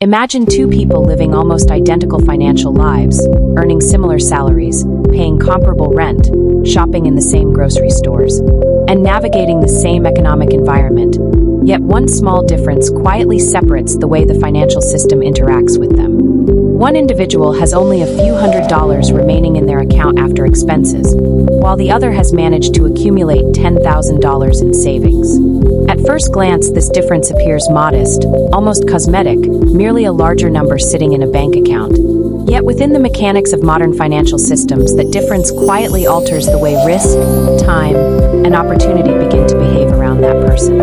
Imagine two people living almost identical financial lives, earning similar salaries, paying comparable rent, shopping in the same grocery stores, and navigating the same economic environment. Yet one small difference quietly separates the way the financial system interacts with them. One individual has only a few $100s remaining in their account after expenses, while the other has managed to accumulate $10,000 in savings. At first glance, this difference appears modest, almost cosmetic, merely a larger number sitting in a bank account. Yet within the mechanics of modern financial systems, that difference quietly alters the way risk, time, and opportunity begin to behave around that person.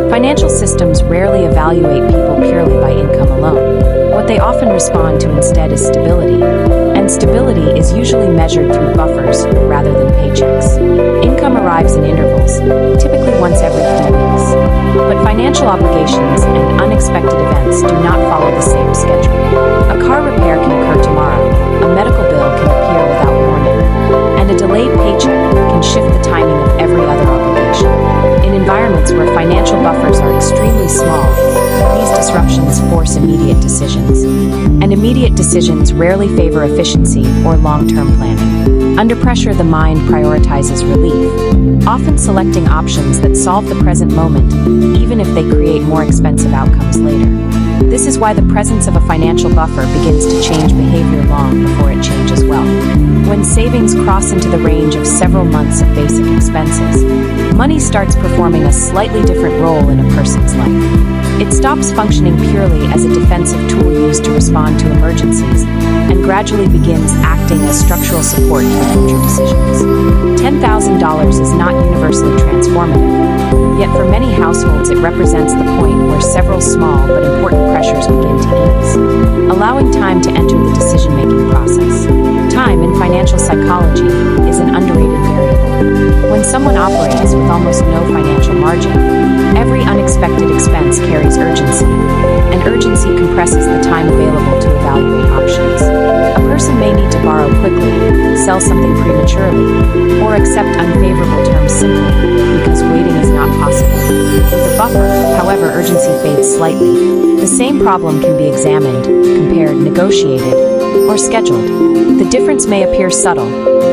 Financial systems rarely evaluate people purely by income alone. What they often respond to instead is stability, and stability is usually measured through buffers rather than paychecks. Income arrives in intervals, typically once every few weeks. But financial obligations and unexpected events do not follow the same schedule. A car repair can occur tomorrow, a medical bill can appear without warning, and a delayed paycheck can shift the timing of every other obligation. In environments where financial buffers are extremely small, these disruptions force immediate decisions. And immediate decisions rarely favor efficiency or long-term planning. Under pressure, the mind prioritizes relief, often selecting options that solve the present moment, even if they create more expensive outcomes later. This is why the presence of a financial buffer begins to change behavior long before it changes wealth. When savings cross into the range of several months of basic expenses, money starts performing a slightly different role in a person's life. It stops functioning purely as a defensive tool used to respond to emergencies and gradually begins acting as structural support for future decisions. $10,000 is not universally transformative, yet for many households it represents the point where several small but important pressures begin to ease, allowing time to enter the decision-making process. Time in financial psychology is an underrated variable. When someone operates with almost no financial margin, every unexpected expense carries urgency, and urgency compresses the time available to evaluate options. A person may need to borrow quickly, sell something prematurely, or accept unfavorable terms simply because waiting is not possible. With a buffer, however, urgency fades slightly. The same problem can be examined, compared, negotiated, or scheduled. The difference may appear subtle,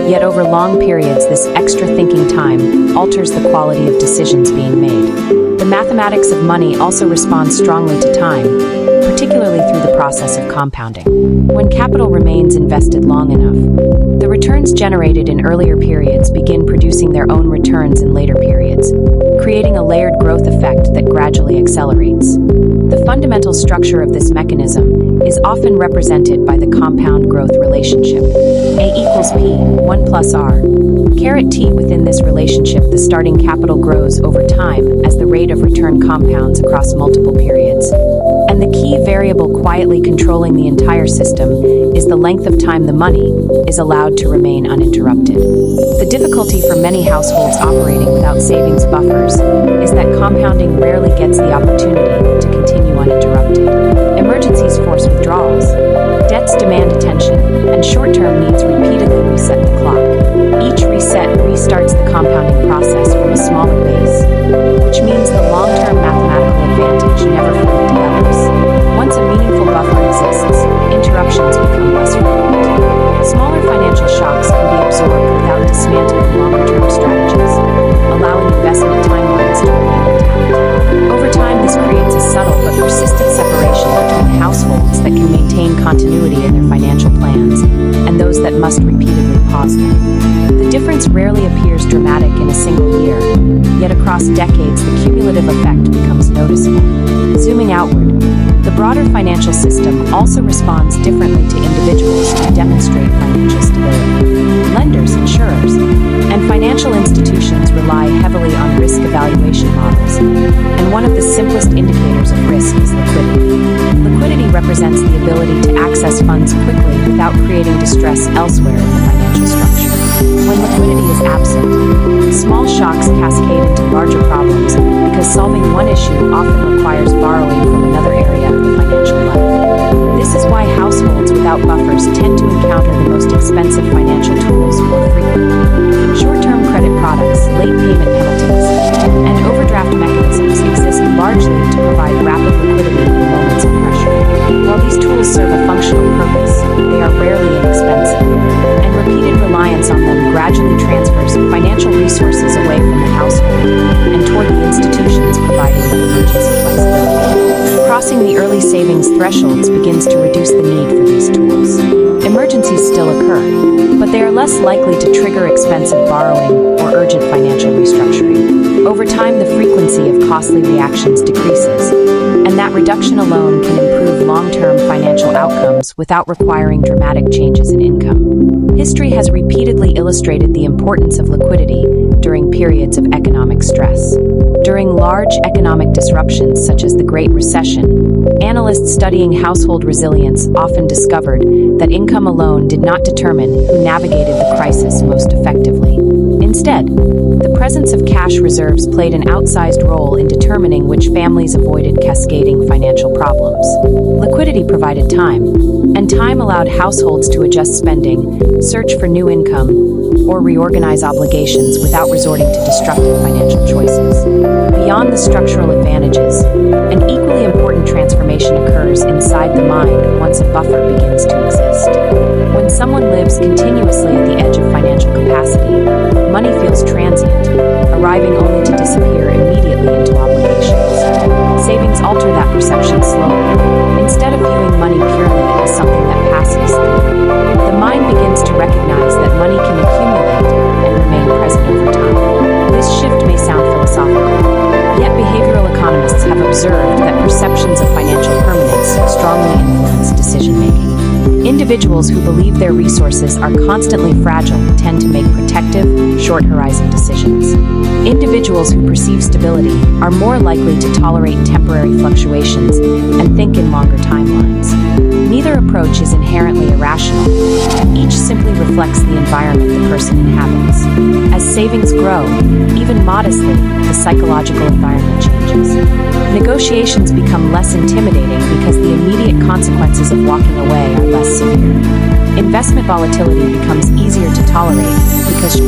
yet over long periods this extra thinking time alters the quality of decisions being made. The mathematics of money also responds strongly to time, particularly through the process of compounding. When capital remains invested long enough, the returns generated in earlier periods begin producing their own returns in later periods, creating a layered growth effect that gradually accelerates. The fundamental structure of this mechanism is often represented by the compound growth relationship. A equals P, 1 plus R. Caret T. Within this relationship, the starting capital grows over time as the rate of return compounds across multiple periods. And the key variable quietly controlling the entire system is the length of time the money is allowed to remain uninterrupted. The difficulty for many households operating without savings buffers is that compounding rarely gets the opportunity to continue uninterrupted. Emergencies force withdrawals, debts demand attention, and short-term needs repeatedly reset the clock. Each reset restarts the compounding process from a smaller base, which means the long-term mathematical advantage never fully develops. Once a meaningful buffer exists, interruptions become less frequent. Smaller financial shocks can be absorbed without dismantling longer-term strategies, allowing investment timelines to remain intact. Over time, this creates a subtle but persistent separation between households that can maintain continuity in their financial plans and those that must repeatedly pause them. The difference rarely appears dramatic in a single year, yet across decades the cumulative effect becomes noticeable. Zooming outward, the broader financial system also responds differently to individuals who demonstrate financial stability. Lenders, insurers, and financial institutions rely heavily on risk evaluation models, and one of the simplest indicators of risk is liquidity. Liquidity represents the ability to access funds quickly without creating distress elsewhere in the financial structure. When liquidity is absent, small shocks cascade into larger problems because solving one issue often requires borrowing from another area of the financial life. This is why households without buffers tend to encounter the most expensive financial tools more frequently. Short-term credit products, late payment penalties, and overdraft mechanisms exist largely to provide rapid liquidity in moments of pressure. While tools serve a functional purpose, they are rarely inexpensive, and repeated reliance on them gradually transfers financial resources away from the household and toward the institutions providing the emergency flexibility. Crossing the early savings thresholds begins to reduce the need for these tools. Emergencies still occur, but they are less likely to trigger expensive borrowing or urgent financial restructuring. Over time, the frequency of costly reactions decreases, and that reduction alone can improve long-term financial outcomes without requiring dramatic changes in income. History has repeatedly illustrated the importance of liquidity during periods of economic stress. During large economic disruptions such as the Great Recession, analysts studying household resilience often discovered that income alone did not determine who navigated the crisis most effectively. Instead, the presence of cash reserves played an outsized role in determining which families avoided cascading financial problems. Liquidity provided time, and time allowed households to adjust spending, search for new income, or reorganize obligations without resorting to destructive financial choices. Beyond the structural advantages, an equally important transformation occurs inside the mind once a buffer begins to exist. When someone lives continuously at the edge of financial capacity, money feels transient, arriving only to disappear immediately into obligations. Savings alter that perception slowly. Instead of viewing money purely as something that passes through, the mind begins to recognize that money can accumulate and remain present over time. This shift may sound philosophical, yet behavioral economists have observed that perceptions of financial permanence strongly influence decision-making. Individuals who believe their resources are constantly fragile tend to make protective, short-horizon decisions. Individuals who perceive stability are more likely to tolerate temporary fluctuations and think in longer timelines. Neither approach is inherently irrational. Each simply reflects the environment the person inhabits. As savings grow, even modestly, the psychological environment changes. Negotiations become less intimidating because the immediate consequences of walking away are less severe. Investment volatility becomes easier to tolerate because